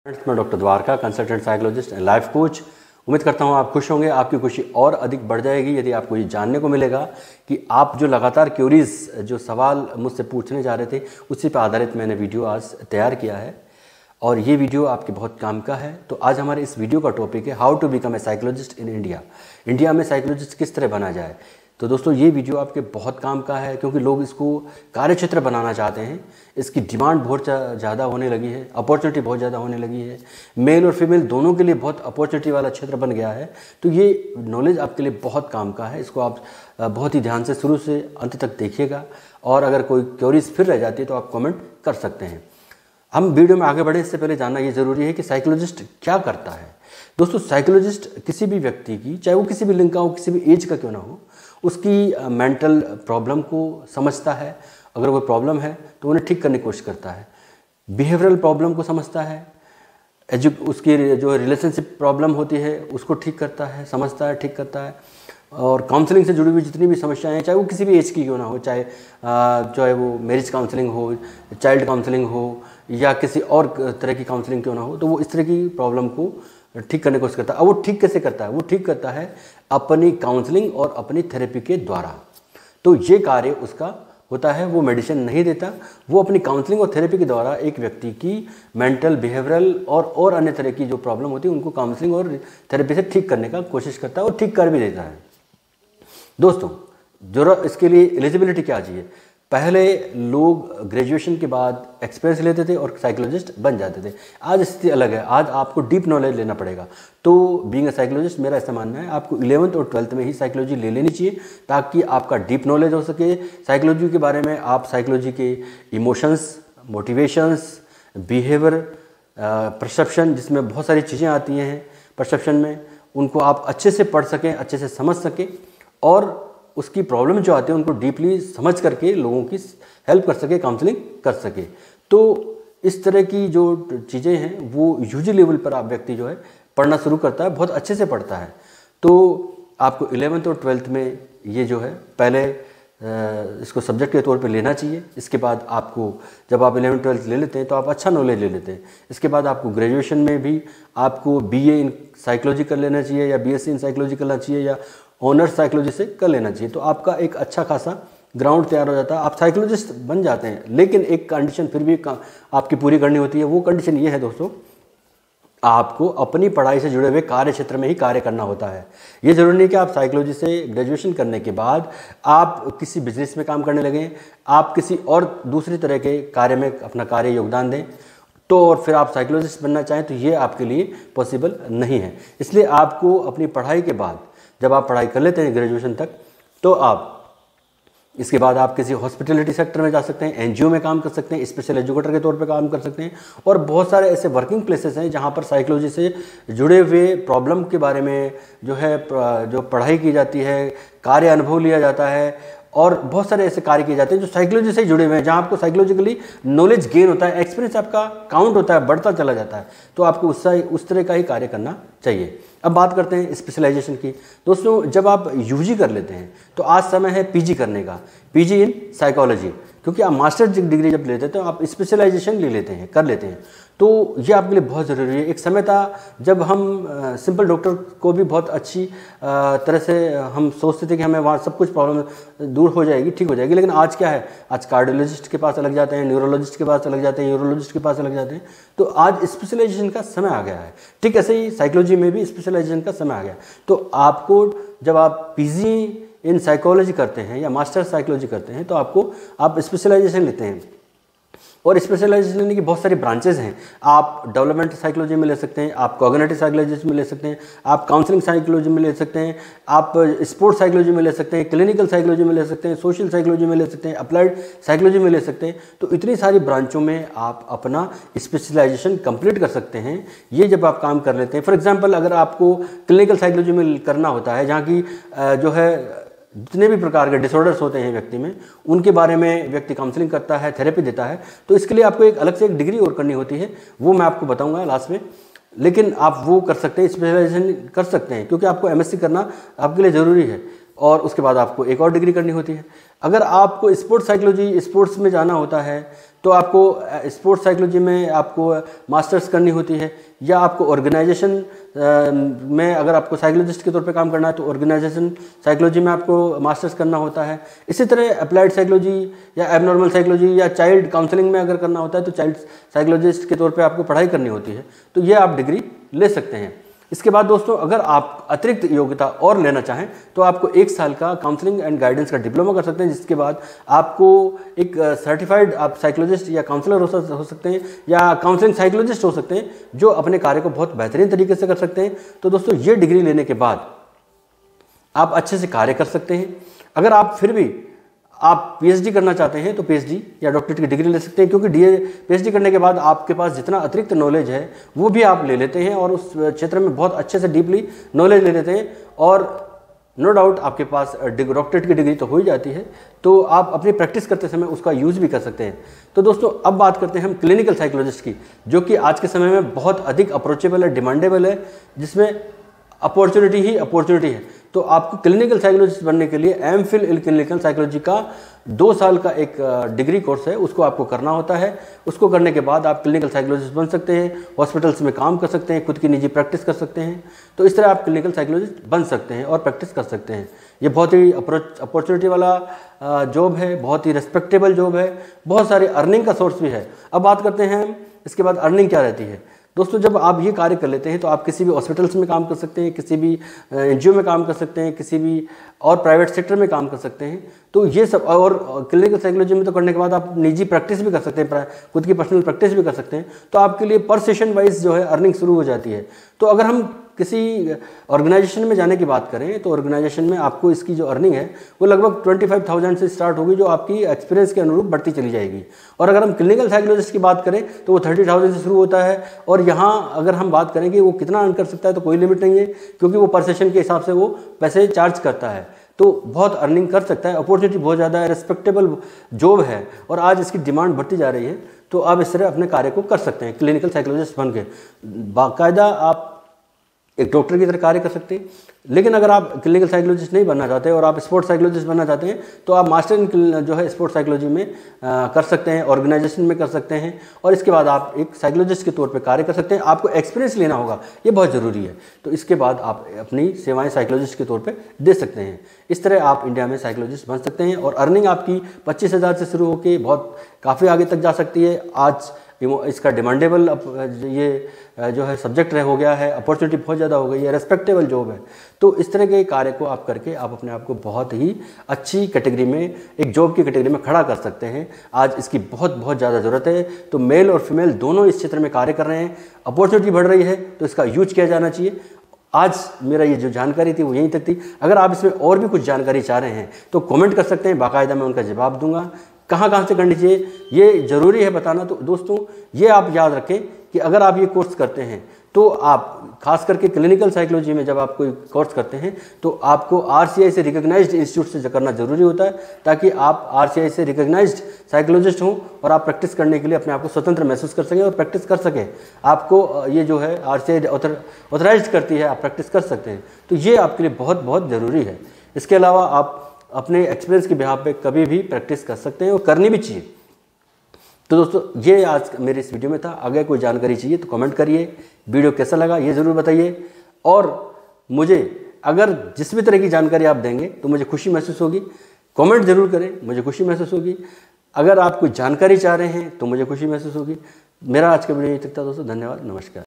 मैं doctor Dwarka, consultant psychologist and life coach. उम्मीद करता हूँ आप खुश होंगे। आपकी खुशी और अधिक बढ़ जाएगी यदि आपको ये जानने को मिलेगा कि आप जो लगातार क्यूरीज जो सवाल मुझसे पूछने जा रहे थे, उसी पर आधारित मैंने वीडियो आज तैयार किया है और ये वीडियो आपके बहुत काम का है। तो आज हमारे इस वीडियो का टॉपिक है how to become a psychologist in India. India में साइकोलॉजिस्ट किस तरह बना जाए। तो दोस्तों ये वीडियो आपके बहुत काम का है क्योंकि लोग इसको कार्यक्षेत्र बनाना चाहते हैं। इसकी डिमांड बहुत ज़्यादा होने लगी है, अपॉर्चुनिटी बहुत ज़्यादा होने लगी है। मेल और फीमेल दोनों के लिए बहुत अपॉर्चुनिटी वाला क्षेत्र बन गया है। तो ये नॉलेज आपके लिए बहुत काम का है। इसको आप बहुत ही ध्यान से शुरू से अंत तक देखिएगा और अगर कोई क्वेरीज फिर रह जाती है तो आप कमेंट कर सकते हैं। हम वीडियो में आगे बढ़े इससे पहले जानना ये ज़रूरी है कि साइकोलॉजिस्ट क्या करता है। दोस्तों साइकोलॉजिस्ट किसी भी व्यक्ति की, चाहे वो किसी भी लिंग का हो, किसी भी एज का क्यों ना हो, उसकी मेंटल प्रॉब्लम को समझता है। अगर कोई प्रॉब्लम है तो उन्हें ठीक करने की कोशिश करता है। बिहेवियरल प्रॉब्लम को समझता है, उसकी जो रिलेशनशिप प्रॉब्लम होती है उसको ठीक करता है, समझता है, ठीक करता है। और काउंसलिंग से जुड़ी हुई जितनी भी समस्याएं हैं, चाहे वो किसी भी एज की क्यों ना हो, चाहे वो मैरिज काउंसलिंग हो, चाइल्ड काउंसलिंग हो या किसी और तरह की काउंसलिंग क्यों ना हो, तो वो इस तरह की प्रॉब्लम को ठीक करने की कोशिश करता है। और वो ठीक कैसे करता है? वो ठीक करता है अपनी काउंसलिंग और अपनी थेरेपी के द्वारा। तो ये कार्य उसका होता है, वो मेडिसिन नहीं देता, वो अपनी काउंसलिंग और थेरेपी के द्वारा एक व्यक्ति की मेंटल, बिहेवियरल और अन्य तरह की जो प्रॉब्लम होती है उनको काउंसलिंग और थेरेपी से ठीक करने का कोशिश करता है और ठीक कर भी देता है। दोस्तों जो इसके लिए एलिजिबिलिटी क्या चाहिए? पहले लोग ग्रेजुएशन के बाद एक्सपीरियंस लेते थे और साइकोलॉजिस्ट बन जाते थे। आज स्थिति अलग है, आज आपको डीप नॉलेज लेना पड़ेगा। तो बीइंग अ साइकोलॉजिस्ट मेरा ऐसा मानना है आपको 11th और 12th में ही साइकोलॉजी ले लेनी चाहिए ताकि आपका डीप नॉलेज हो सके साइकोलॉजी के बारे में। आप साइकोलॉजी के इमोशंस, मोटिवेशंस, बिहेवियर, परसेप्शन, जिसमें बहुत सारी चीज़ें आती हैं परसेप्शन में, उनको आप अच्छे से पढ़ सकें, अच्छे से समझ सकें और उसकी प्रॉब्लम जो आती है उनको डीपली समझ करके लोगों की हेल्प कर सके, काउंसलिंग कर सके। तो इस तरह की जो चीज़ें हैं वो यूजी लेवल पर आप व्यक्ति जो है पढ़ना शुरू करता है, बहुत अच्छे से पढ़ता है। तो आपको 11th और 12th में ये जो है पहले इसको सब्जेक्ट के तौर पे लेना चाहिए। इसके बाद आपको जब आप 11th 12th ले लेते हैं तो आप अच्छा नॉलेज ले लेते हैं। इसके बाद आपको ग्रेजुएशन में भी आपको BA इन साइकोलॉजी कर लेना चाहिए या BSc इन साइकोलॉजी करना चाहिए या ऑनर्स साइकोलॉजी से कर लेना चाहिए। तो आपका एक अच्छा खासा ग्राउंड तैयार हो जाता है, आप साइकोलॉजिस्ट बन जाते हैं। लेकिन एक कंडीशन फिर भी आपकी पूरी करनी होती है। वो कंडीशन ये है दोस्तों, आपको अपनी पढ़ाई से जुड़े हुए कार्य क्षेत्र में ही कार्य करना होता है। ये जरूरी नहीं कि आप साइकोलॉजी से ग्रेजुएशन करने के बाद आप किसी बिजनेस में काम करने लगें, आप किसी और दूसरी तरह के कार्य में अपना कार्य योगदान दें तो और फिर आप साइकोलॉजिस्ट बनना चाहें तो ये आपके लिए पॉसिबल नहीं है। इसलिए आपको अपनी पढ़ाई के बाद, जब आप पढ़ाई कर लेते हैं ग्रेजुएशन तक, तो आप इसके बाद आप किसी हॉस्पिटलिटी सेक्टर में जा सकते हैं, NGO में काम कर सकते हैं, स्पेशल एजुकेटर के तौर पे काम कर सकते हैं। और बहुत सारे ऐसे वर्किंग प्लेसेस हैं जहां पर साइकोलॉजी से जुड़े हुए प्रॉब्लम के बारे में जो है जो पढ़ाई की जाती है, कार्य अनुभव लिया जाता है और बहुत सारे ऐसे कार्य किए जाते हैं जो साइकोलॉजी से जुड़े हुए हैं, जहां आपको साइकोलॉजिकली नॉलेज गेन होता है, एक्सपीरियंस आपका काउंट होता है, बढ़ता चला जाता है। तो आपको उस तरह का ही कार्य करना चाहिए। अब बात करते हैं स्पेशलाइजेशन की। दोस्तों जब आप UG कर लेते हैं तो आज समय है PG करने का, PG इन साइकोलॉजी, क्योंकि आप मास्टर डिग्री जब लेते हैं तो आप स्पेशलाइजेशन ले लेते हैं, कर लेते हैं। तो ये आपके लिए बहुत ज़रूरी है। एक समय था जब हम सिंपल डॉक्टर को भी बहुत अच्छी तरह से हम सोचते थे कि हमें वहाँ सब कुछ प्रॉब्लम दूर हो जाएगी, ठीक हो जाएगी। लेकिन आज क्या है, आज कार्डियोलॉजिस्ट के पास अलग जाते हैं, न्यूरोलॉजिस्ट के पास अलग जाते हैं, यूरोलॉजिस्ट के पास अलग जाते हैं। तो आज स्पेशलाइजेशन का समय आ गया है। ठीक ऐसे ही साइकोलॉजी में भी स्पेशलाइजेशन का समय आ गया। तो आपको जब आप PG इन साइकोलॉजी करते हैं या मास्टर साइकोलॉजी करते हैं तो आप स्पेशलाइजेशन लेते हैं। और स्पेशलाइजेशन लेने की बहुत सारी ब्रांचेज हैं। आप डेवलपमेंट साइकोलॉजी में ले सकते हैं, आप कॉग्निटिव साइकोलॉजी में ले सकते हैं, आप काउंसलिंग साइकोलॉजी में ले सकते हैं, आप स्पोर्ट्स साइकोलॉजी में ले सकते हैं, क्लिनिकल साइकोलॉजी में ले सकते हैं, सोशल साइकोलॉजी में ले सकते हैं, अप्लाइड साइकोलॉजी में ले सकते हैं। तो इतनी सारी ब्रांचों में आप अपना स्पेशलाइजेशन कंप्लीट कर सकते हैं। ये जब आप काम कर लेते हैं, फॉर एग्जाम्पल अगर आपको क्लिनिकल साइकोलॉजी में करना होता है, जहाँ की जो है जितने भी प्रकार के डिसऑर्डर्स होते हैं व्यक्ति में, उनके बारे में व्यक्ति काउंसलिंग करता है, थेरेपी देता है, तो इसके लिए आपको एक अलग से एक डिग्री और करनी होती है, वो मैं आपको बताऊंगा लास्ट में। लेकिन आप वो कर सकते हैं, स्पेशलाइजेशन कर सकते हैं, क्योंकि आपको MSc करना आपके लिए ज़रूरी है। और उसके बाद आपको एक और डिग्री करनी होती है। अगर आपको स्पोर्ट्स साइकोलॉजी, स्पोर्ट्स में जाना होता है तो आपको स्पोर्ट्स साइकोलॉजी में आपको मास्टर्स करनी होती है, या आपको ऑर्गेनाइजेशन में अगर आपको साइकोलॉजिस्ट के तौर पे काम करना है तो ऑर्गेनाइजेशन साइकोलॉजी में आपको मास्टर्स करना होता है। इसी तरह अप्लाइड साइकोलॉजी या एबनॉर्मल साइकोलॉजी या चाइल्ड काउंसलिंग में अगर करना होता है तो चाइल्ड साइकोलॉजिस्ट के तौर पे आपको पढ़ाई करनी होती है, तो ये आप डिग्री ले सकते हैं। इसके बाद दोस्तों, अगर आप अतिरिक्त योग्यता और लेना चाहें तो आपको 1 साल का काउंसलिंग एंड गाइडेंस का डिप्लोमा कर सकते हैं, जिसके बाद आपको एक सर्टिफाइड आप साइकोलॉजिस्ट या काउंसलर हो सकते हैं, या काउंसलिंग साइकोलॉजिस्ट हो सकते हैं, जो अपने कार्य को बहुत बेहतरीन तरीके से कर सकते हैं। तो दोस्तों, ये डिग्री लेने के बाद आप अच्छे से कार्य कर सकते हैं। अगर आप फिर भी आप पीएचडी करना चाहते हैं तो पीएचडी या डॉक्टरेट की डिग्री ले सकते हैं, क्योंकि पीएचडी करने के बाद आपके पास जितना अतिरिक्त नॉलेज है वो भी आप ले लेते हैं और उस क्षेत्र में बहुत अच्छे से डीपली नॉलेज ले लेते हैं, और नो डाउट आपके पास डॉक्टरेट की डिग्री तो हो ही जाती है, तो आप अपनी प्रैक्टिस करते समय उसका यूज़ भी कर सकते हैं। तो दोस्तों, अब बात करते हैं हम क्लिनिकल साइकोलॉजिस्ट की, जो कि आज के समय में बहुत अधिक अप्रोचेबल है, डिमांडेबल है, जिसमें अपॉर्चुनिटी ही अपॉर्चुनिटी है। तो आपको क्लिनिकल साइकोलॉजिस्ट बनने के लिए एमफिल इन क्लिनिकल साइकोलॉजी का 2 साल का एक डिग्री कोर्स है, उसको आपको करना होता है। उसको करने के बाद आप क्लिनिकल साइकोलॉजिस्ट बन सकते हैं, हॉस्पिटल्स में काम कर सकते हैं, खुद की निजी प्रैक्टिस कर सकते हैं। तो इस तरह आप क्लिनिकल साइकोलॉजिस्ट बन सकते हैं और प्रैक्टिस कर सकते हैं। ये बहुत ही अपॉर्चुनिटी वाला जॉब है, बहुत ही रिस्पेक्टेबल जॉब है, बहुत सारे अर्निंग का सोर्स भी है। अब बात करते हैं इसके बाद अर्निंग क्या रहती है। दोस्तों, जब आप ये कार्य कर लेते हैं तो आप किसी भी हॉस्पिटल्स में काम कर सकते हैं, किसी भी एनजीओ में काम कर सकते हैं, किसी भी और प्राइवेट सेक्टर में काम कर सकते हैं। तो ये सब, और क्लिनिकल साइकोलॉजी में तो करने के बाद आप निजी प्रैक्टिस भी कर सकते हैं, खुद की पर्सनल प्रैक्टिस भी कर सकते हैं। तो आपके लिए पर सेशन वाइज जो है अर्निंग शुरू हो जाती है। तो अगर हम किसी ऑर्गेनाइजेशन में जाने की बात करें तो ऑर्गेनाइजेशन में आपको इसकी जो अर्निंग है वो लगभग 25,000 से स्टार्ट होगी, जो आपकी एक्सपीरियंस के अनुरूप बढ़ती चली जाएगी। और अगर हम क्लिनिकल साइकोलॉजिस्ट की बात करें तो वो 30,000 से शुरू होता है। और यहाँ अगर हम बात करें कि वो कितना अर्न कर सकता है तो कोई लिमिट नहीं है, क्योंकि वो पर सेशन के हिसाब से वो पैसे चार्ज करता है। तो बहुत अर्निंग कर सकता है, अपॉर्चुनिटी बहुत ज़्यादा है, रिस्पेक्टेबल जॉब है और आज इसकी डिमांड बढ़ती जा रही है। तो आप इस तरह अपने कार्य को कर सकते हैं क्लिनिकल साइकोलॉजिस्ट बन के। बाकायदा आप एक डॉक्टर की तरह कार्य कर सकते हैं। लेकिन अगर आप क्लिनिकल साइकोलॉजिस्ट नहीं बनना चाहते और आप स्पोर्ट्स साइकोलॉजिस्ट बनना चाहते हैं तो आप मास्टर इन जो है स्पोर्ट्स साइकोलॉजी में कर सकते हैं, ऑर्गेनाइजेशन में कर सकते हैं, और इसके बाद आप एक साइकोलॉजिस्ट के तौर पे कार्य कर सकते हैं। आपको एक्सपीरियंस लेना होगा, ये बहुत ज़रूरी है। तो इसके बाद आप अपनी सेवाएं साइकोलॉजिस्ट के तौर पे दे सकते हैं। इस तरह आप इंडिया में साइकोलॉजिस्ट बन सकते हैं और अर्निंग आपकी 25,000 से शुरू होकर बहुत काफ़ी आगे तक जा सकती है। आज इसका डिमांडेबल ये जो है सब्जेक्ट हो गया है, अपॉर्चुनिटी बहुत ज़्यादा हो गई है, रेस्पेक्टेबल जॉब है। तो इस तरह के कार्य को आप करके आप अपने आप को बहुत ही अच्छी कैटेगरी में, एक जॉब की कैटेगरी में खड़ा कर सकते हैं। आज इसकी बहुत ज़्यादा ज़रूरत है। तो मेल और फीमेल दोनों इस क्षेत्र में कार्य कर रहे हैं, अपॉर्चुनिटी बढ़ रही है, तो इसका यूज किया जाना चाहिए। आज मेरा ये जो जानकारी थी वो यहीं तक थी। अगर आप इसमें और भी कुछ जानकारी चाह रहे हैं तो कमेंट कर सकते हैं, बाकायदा मैं उनका जवाब दूंगा। कहाँ से करनी चाहिए ये ज़रूरी है बताना। तो दोस्तों, ये आप याद रखें कि अगर आप ये कोर्स करते हैं तो आप खास करके क्लिनिकल साइकोलॉजी में जब आप कोई कोर्स करते हैं तो आपको आरसीआई से रिकॉग्नाइज्ड इंस्टीट्यूट से करना ज़रूरी होता है, ताकि आप आरसीआई से रिकॉग्नाइज्ड साइकोलॉजिस्ट हों और आप प्रैक्टिस करने के लिए अपने आप को स्वतंत्र महसूस कर सकें और प्रैक्टिस कर सकें। आपको ये जो है आरसीआई ऑथराइज करती है, आप प्रैक्टिस कर सकते हैं। तो ये आपके लिए बहुत ज़रूरी है। इसके अलावा आप अपने एक्सपीरियंस के बिहाफ पे कभी भी प्रैक्टिस कर सकते हैं और करनी भी चाहिए। तो दोस्तों, ये आज मेरे इस वीडियो में था। अगर कोई जानकारी चाहिए तो कमेंट करिए। वीडियो कैसा लगा ये ज़रूर बताइए, और मुझे अगर जिस भी तरह की जानकारी आप देंगे तो मुझे खुशी महसूस होगी। कमेंट जरूर करें, मुझे खुशी महसूस होगी। अगर आप कोई जानकारी चाह रहे हैं तो मुझे खुशी महसूस होगी। मेरा आज का वीडियो यही तक था दोस्तों। धन्यवाद, नमस्कार।